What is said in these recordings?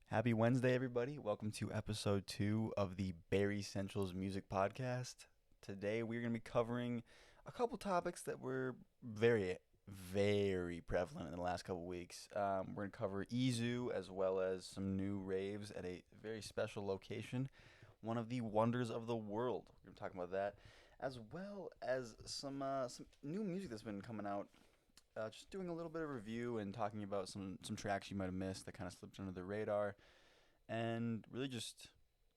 Happy Wednesday, everybody. Welcome to episode 2 of the Berrysentials music podcast. Today, we're going to be covering a couple topics that were very prevalent in the last couple weeks. We're going to cover Izu as well as some new raves at a very special location, one of the wonders of the world. We're going to talk about that, as well as some new music that's been coming out. Just doing a little bit of review and talking about some tracks you might have missed that kind of slipped under the radar, and really just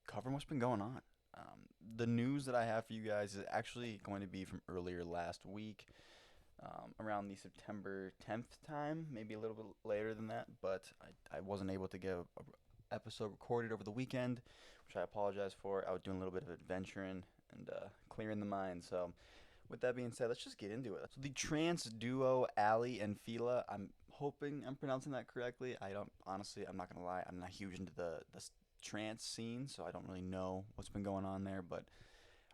covering what's been going on. The news that I have for you guys is actually going to be from earlier last week, around the September 10th time, maybe a little bit later than that, but I wasn't able to get a episode recorded over the weekend, which I apologize for. I was doing a little bit of adventuring and clearing the mind, so with that being said, let's just get into it. So the trance duo Ali and Fila, I'm hoping I'm pronouncing that correctly. I don't honestly, I'm not gonna lie, I'm not huge into the trance scene, so I don't really know what's been going on there. But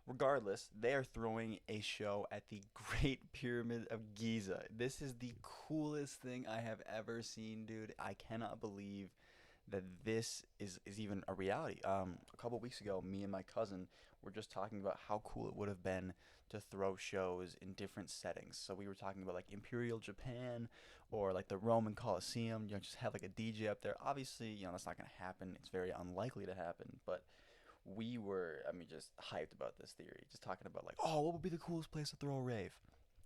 regardless, they are throwing a show at the Great Pyramid of Giza. This is the coolest thing I have ever seen, dude. I cannot believe that this is even a reality. A couple weeks ago, me and my cousin were just talking about how cool it would have been to throw shows in different settings. So we were talking about like Imperial Japan or like the Roman Colosseum. Just have like a DJ up there. Obviously, that's not gonna happen. It's very unlikely to happen. But we were, just hyped about this theory. Just talking about like, oh, what would be the coolest place to throw a rave?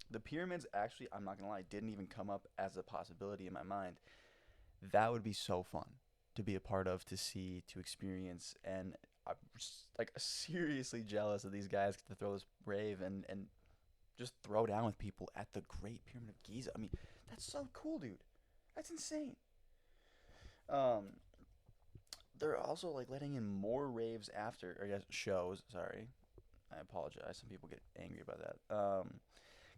The pyramids actually, I'm not gonna lie, didn't even come up as a possibility in my mind. That would be so fun to be a part of, to see, to experience, and I'm just like seriously jealous of these guys get to throw this rave and just throw down with people at the Great Pyramid of Giza. That's so cool, dude. That's insane. Um, they're also like letting in more raves after, or yes, shows. Sorry, I apologize. Some people get angry about that.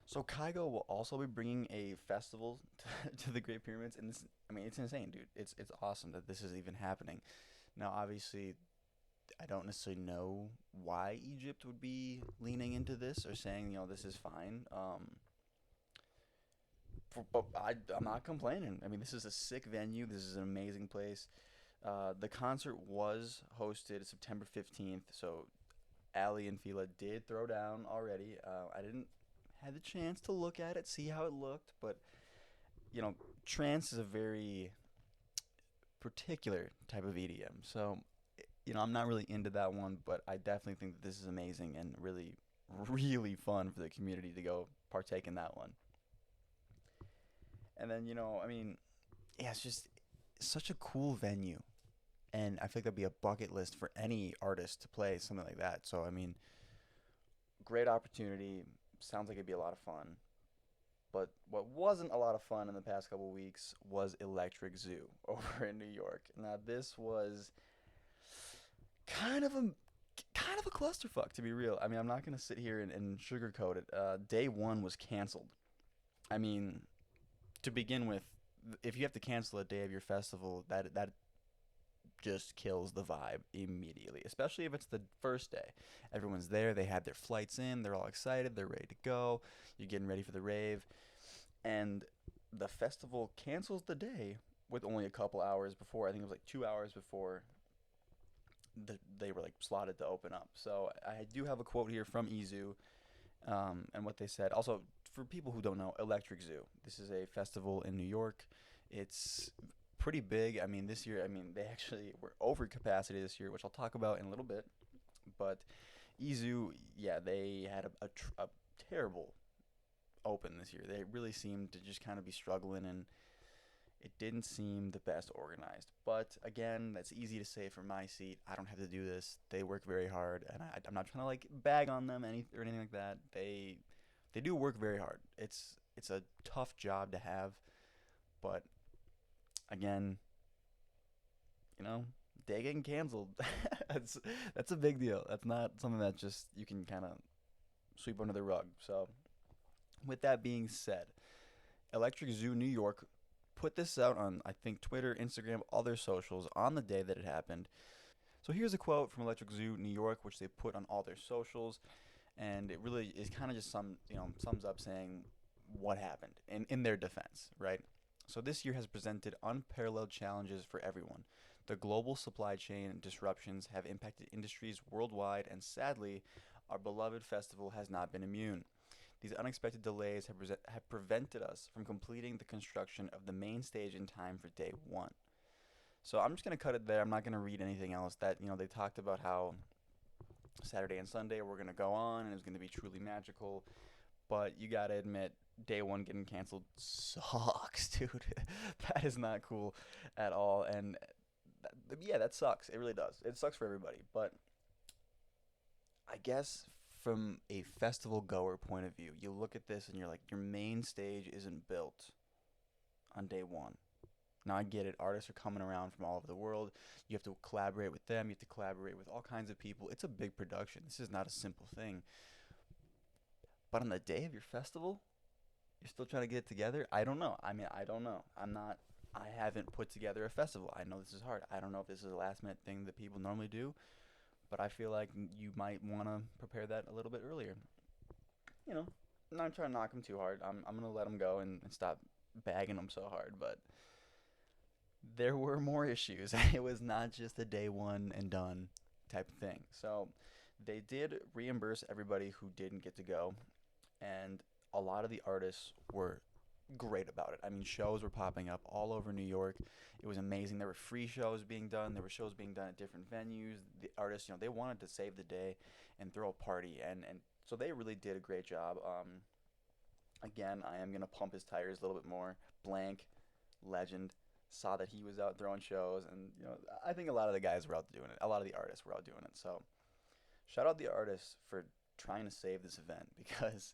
So Kygo will also be bringing a festival to the Great Pyramids, and this, it's insane, dude. It's awesome that this is even happening. Now, obviously, I don't necessarily know why Egypt would be leaning into this or saying, this is fine. But I'm not complaining. This is a sick venue. This is an amazing place. The concert was hosted September 15th, so Ali and Fila did throw down already. I didn't had the chance to look at it, see how it looked, but trance is a very particular type of EDM. So, I'm not really into that one, but I definitely think that this is amazing and really fun for the community to go partake in that one. And then, yeah, it's just such a cool venue. And I think that'd be a bucket list for any artist to play something like that. So, great opportunity. Sounds like it'd be a lot of fun. But what wasn't a lot of fun in the past couple weeks was Electric Zoo over in New York. Now this was kind of a clusterfuck, to be real. I'm not gonna sit here and sugarcoat it. Day one was canceled. I mean, to begin with, if you have to cancel a day of your festival, that just kills the vibe immediately, especially if it's the first day. Everyone's there, they had their flights in, they're all excited, they're ready to go, you're getting ready for the rave, and the festival cancels the day with only a couple hours before. I think it was like 2 hours before they were like slotted to open up. So I do have a quote here from Izu, and what they said. Also, for people who don't know, Electric Zoo. This is a festival in New York. It's pretty big. This year, they actually were over capacity this year, which I'll talk about in a little bit. But Izu, yeah, they had a terrible open this year. They really seemed to just kind of be struggling, and it didn't seem the best organized. But again, that's easy to say from my seat. I don't have to do this. They work very hard, and I'm not trying to like bag on them or anything like that. They do work very hard. It's a tough job to have, but again, day getting canceled. that's a big deal. That's not something that just you can kind of sweep under the rug. So, with that being said, Electric Zoo New York put this out on, I think, Twitter, Instagram, all their socials on the day that it happened. So here's a quote from Electric Zoo New York, which they put on all their socials, and it really is kind of just sums up saying what happened in their defense, right? So this year has presented unparalleled challenges for everyone. The global supply chain disruptions have impacted industries worldwide, and sadly, our beloved festival has not been immune. These unexpected delays have prevented us from completing the construction of the main stage in time for day one. So I'm just gonna cut it there. I'm not gonna read anything else. That they talked about how Saturday and Sunday were gonna go on and it was gonna be truly magical. But you gotta admit, day one getting canceled sucks, dude. That is not cool at all. And yeah, that sucks. It really does. It sucks for everybody. But I guess from a festival goer point of view, you look at this and you're like, your main stage isn't built on day one. Now I get it. Artists are coming around from all over the world. You have to collaborate with them. You have to collaborate with all kinds of people. It's a big production. This is not a simple thing. But on the day of your festival, you're still trying to get it together? I don't know. I mean, I don't know. I haven't put together a festival. I know this is hard. I don't know if this is a last minute thing that people normally do, but I feel like you might want to prepare that a little bit earlier. You know, I'm not trying to knock them too hard. I'm going to let them go and stop bagging them so hard, but there were more issues. It was not just a day one and done type of thing. So they did reimburse everybody who didn't get to go, and a lot of the artists were great about it. I mean, shows were popping up all over New York. It was amazing. There were free shows being done. There were shows being done at different venues. The artists, they wanted to save the day and throw a party, and so they really did a great job. Again, I am gonna pump his tires a little bit more. Blank, legend, saw that he was out throwing shows, and I think a lot of the guys were out doing it. A lot of the artists were out doing it. So shout out the artists for trying to save this event because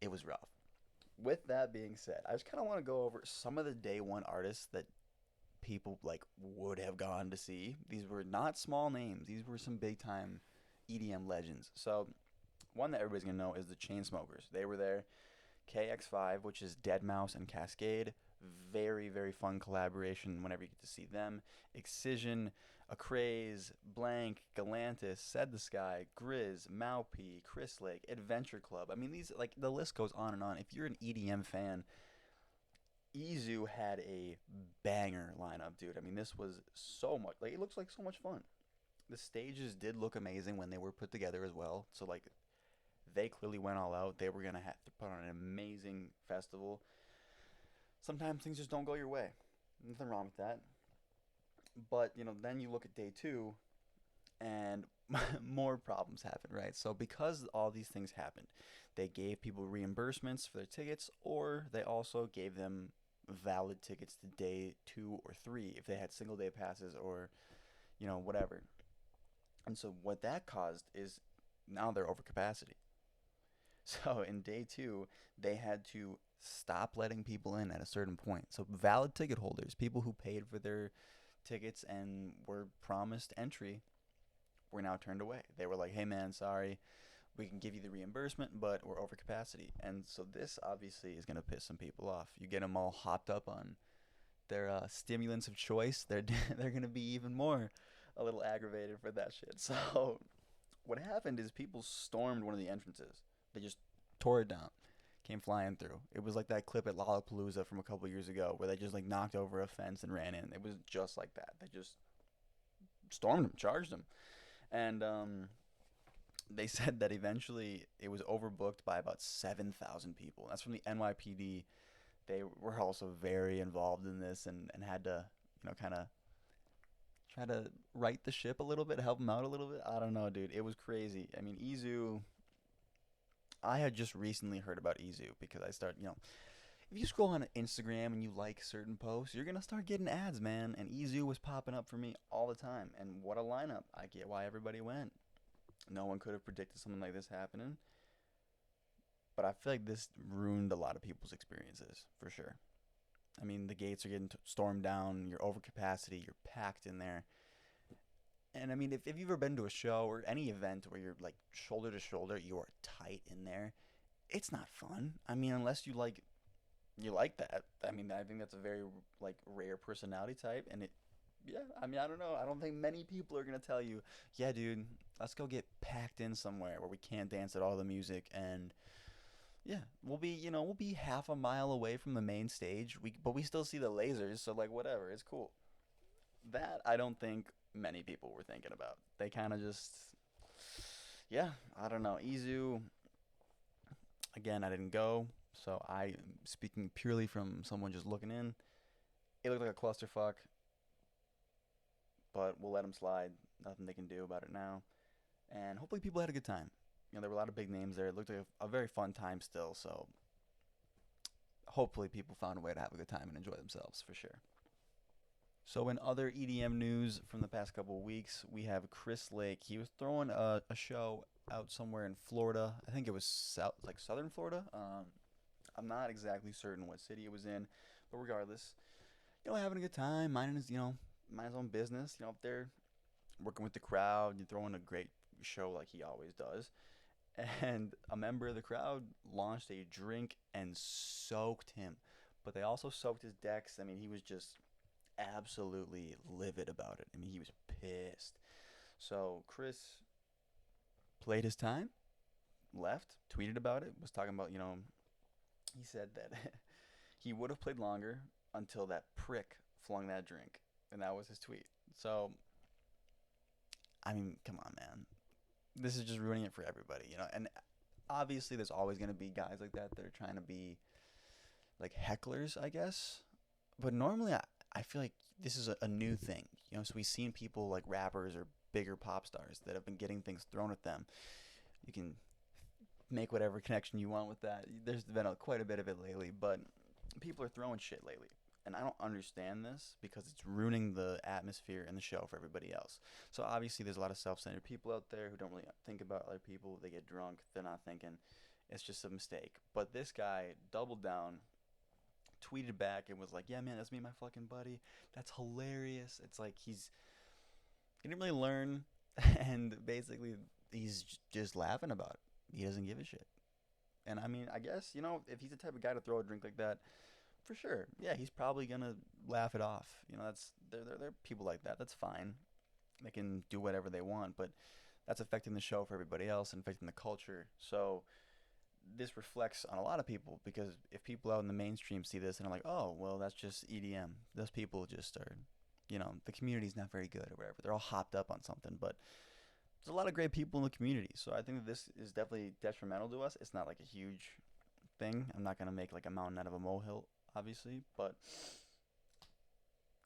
it was rough. With that being said, I just kind of want to go over some of the day one artists that people like would have gone to see. These were not small names. These were some big time EDM legends. So one that everybody's gonna know is the Chainsmokers. They were there. KX5, which is Dead Mouse and Cascade. Very, very fun collaboration whenever you get to see them. Excision, A Craze, Blank, Galantis, Said the Sky, Grizz, Maupe, Chris Lake, Adventure Club. I mean, these, like, the list goes on and on. If you're an EDM fan, Izu had a banger lineup, dude. I mean, this was so much, like, it looks like so much fun. The stages did look amazing when they were put together as well. So, like, they clearly went all out. They were going to have to put on an amazing festival. Sometimes things just don't go your way. Nothing wrong with that. But, then you look at day two and more problems happen, right? So because all these things happened, they gave people reimbursements for their tickets, or they also gave them valid tickets to day 2 or 3 if they had single day passes or, whatever. And so what that caused is now they're over capacity. So in day two, they had to stop letting people in at a certain point. So valid ticket holders, people who paid for their tickets and were promised entry, were now turned away. They were like, "Hey man, sorry, we can give you the reimbursement, but we're over capacity." And so this obviously is going to piss some people off. You get them all hopped up on their stimulants of choice. They're going to be even more a little aggravated for that shit. So what happened is people stormed one of the entrances. They just tore it down, came flying through. It was like that clip at Lollapalooza from a couple years ago where they just like knocked over a fence and ran in. It was just like that. They just stormed them, charged them. And they said that eventually it was overbooked by about 7,000 people. That's from the NYPD. They were also very involved in this and had to, kind of try to right the ship a little bit, help them out a little bit. I don't know, dude. It was crazy. I mean, Izu, I had just recently heard about Izu because I started, if you scroll on Instagram and you like certain posts, you're going to start getting ads, man. And Izu was popping up for me all the time. And what a lineup. I get why everybody went. No one could have predicted something like this happening. But I feel like this ruined a lot of people's experiences, for sure. I mean, the gates are getting stormed down. You're over capacity. You're packed in there. And I mean, if you've ever been to a show or any event where you're like shoulder to shoulder, you are tight in there, it's not fun. I mean, unless you like that. I mean, I think that's a very like rare personality type, and yeah. I mean, I don't know. I don't think many people are gonna tell you, yeah, dude, let's go get packed in somewhere where we can't dance at all the music, and yeah, we'll be half a mile away from the main stage. But we still see the lasers, so like whatever, it's cool. That I don't think many people were thinking about. They kind of just, yeah, I don't know. Izu, again, I didn't go, so I am speaking purely from someone just looking in. It looked like a clusterfuck, but we'll let them slide. Nothing they can do about it now. And hopefully people had a good time. There were a lot of big names there. It looked like a very fun time still, so hopefully people found a way to have a good time and enjoy themselves for sure. So in other EDM news from the past couple of weeks, we have Chris Lake. He was throwing a show out somewhere in Florida. I think it was southern Florida. I'm not exactly certain what city it was in, but regardless, having a good time, mind his own business. Up there working with the crowd, you throwing a great show like he always does. And a member of the crowd launched a drink and soaked him, but they also soaked his decks. I mean, he was just absolutely livid about it. I mean, he was pissed. So Chris played his time, left, tweeted about it, was talking about, he said that he would have played longer until that prick flung that drink. And that was his tweet. So, I mean, come on, man. This is just ruining it for everybody. And obviously, there's always going to be guys like that that are trying to be like hecklers, I guess. But normally, I feel like this is a new thing. So we've seen people like rappers or bigger pop stars that have been getting things thrown at them. You can make whatever connection you want with that. There's been quite a bit of it lately, but people are throwing shit lately. And I don't understand this because it's ruining the atmosphere and the show for everybody else. So obviously there's a lot of self-centered people out there who don't really think about other people. They get drunk. They're not thinking. It's just a mistake. But this guy doubled down, tweeted back, and was like, yeah, man, that's me and my fucking buddy. That's hilarious. It's like he didn't really learn. And basically he's just laughing about it. He doesn't give a shit. And I mean, I guess, if he's the type of guy to throw a drink like that, for sure. Yeah, he's probably gonna laugh it off. That's there are people like that. That's fine. They can do whatever they want, but that's affecting the show for everybody else and affecting the culture. So this reflects on a lot of people because if people out in the mainstream see this and are like, oh, well, that's just EDM. Those people just are, the community's not very good or whatever. They're all hopped up on something, but there's a lot of great people in the community. So I think that this is definitely detrimental to us. It's not like a huge thing. I'm not gonna make like a mountain out of a molehill, obviously, but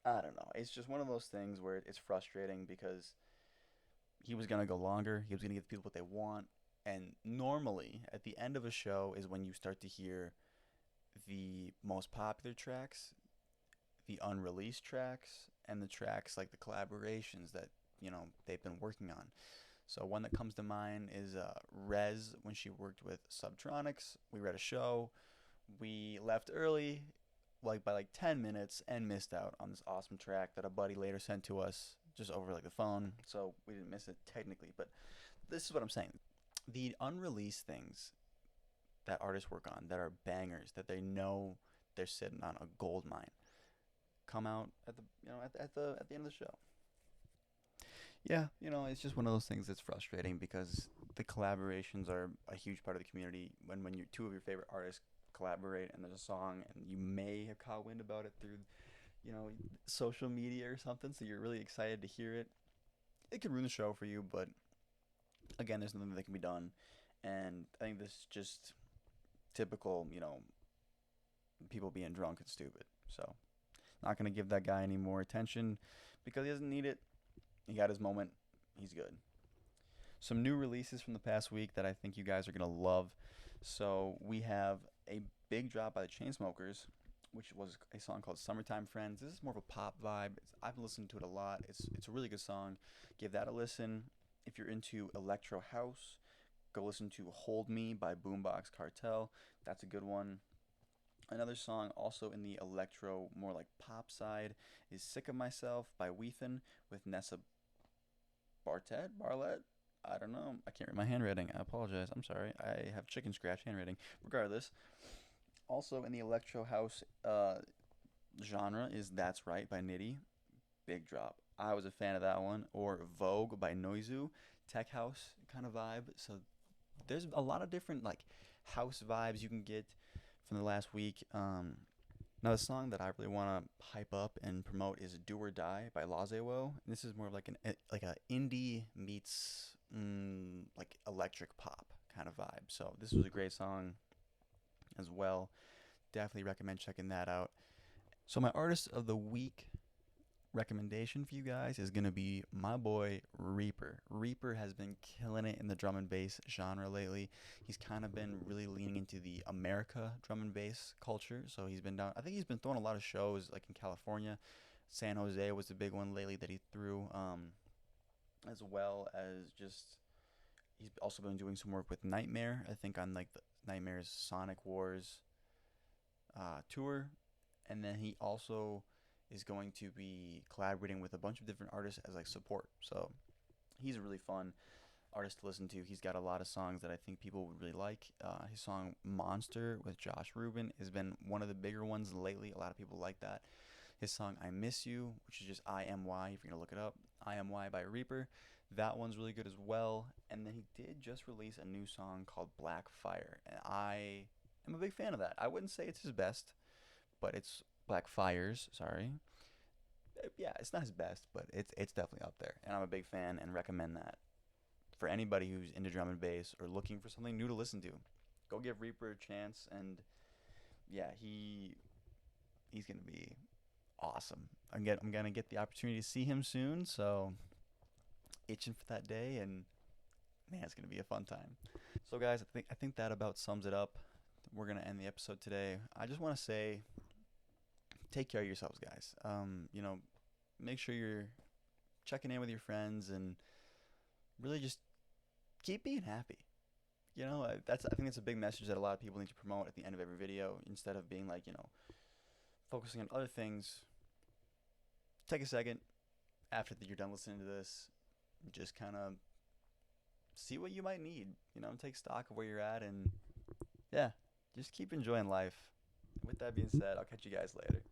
I don't know. It's just one of those things where it's frustrating because he was gonna go longer. He was gonna give people what they want, and normally at the end of a show is when you start to hear the most popular tracks, the unreleased tracks, and the tracks like the collaborations that they've been working on. So one that comes to mind is Rez when she worked with Subtronics. We read a show. We left early, like by like 10 minutes, and missed out on this awesome track that a buddy later sent to us just over like the phone. So we didn't miss it technically, but this is what I'm saying. The unreleased things that artists work on that are bangers that they know they're sitting on a gold mine come out at the at the end of the show. Yeah, it's just one of those things that's frustrating because the collaborations are a huge part of the community. When you two of your favorite artists collaborate and there's a song and you may have caught wind about it through, social media or something, so you're really excited to hear it. It could ruin the show for you, but again, there's nothing that can be done. And I think this is just typical, people being drunk and stupid. So, not gonna give that guy any more attention because he doesn't need it. He got his moment. He's good. Some new releases from the past week that I think you guys are going to love. So we have a big drop by the Chainsmokers, which was a song called Summertime Friends. This is more of a pop vibe. I've listened to it a lot. It's a really good song. Give that a listen. If you're into electro house, go listen to Hold Me by Boombox Cartel. That's a good one. Another song also in the electro, more like pop side, is Sick of Myself by Weethan with Nessa Barlett? I don't know. I can't read my handwriting. I apologize. I'm sorry. I have chicken scratch handwriting. Regardless, also in the electro house genre is That's Right by Nitty. Big drop. I was a fan of that one. Or Vogue by Noizu. Tech house kind of vibe. So there's a lot of different like house vibes you can get from the last week. Now, the song that I really want to hype up and promote is "Do or Die" by Lazewo. This is more of like like a indie meets like electric pop kind of vibe. So this was a great song as well. Definitely recommend checking that out. So my artist of the week recommendation for you guys is gonna be my boy Reaper. Reaper has been killing it in the drum and bass genre lately. He's kind of been really leaning into the America drum and bass culture. So he's been down. I think he's been throwing a lot of shows like in California. San Jose was the big one lately that he threw, as well as just he's also been doing some work with Nightmare. I think on like the Nightmare's Sonic Wars tour, and then he also is going to be collaborating with a bunch of different artists as like support. So he's a really fun artist to listen to. He's got a lot of songs that I think people would really like. His song "Monster" with Josh Rubin has been one of the bigger ones lately. A lot of people like that. His song "I Miss You," which is just "IMY" if you're gonna look it up, "IMY" by Reaper. That one's really good as well. And then he did just release a new song called "Black Fire," and I am a big fan of that. I wouldn't say it's his best, but it's Black Fire's. Sorry, yeah, it's not his best, but it's definitely up there, and I'm a big fan and recommend that for anybody who's into drum and bass or looking for something new to listen to. Go give Reaper a chance, and yeah, he's gonna be awesome. I'm gonna get the opportunity to see him soon, so itching for that day, and man, it's gonna be a fun time. So guys, I think that about sums it up. We're gonna end the episode today. I just want to say, take care of yourselves, guys. Make sure you're checking in with your friends and really just keep being happy. I think that's a big message that a lot of people need to promote at the end of every video instead of being like, focusing on other things. Take a second after you're done listening to this, just kind of see what you might need, take stock of where you're at, and yeah, just keep enjoying life. With that being said, I'll catch you guys later.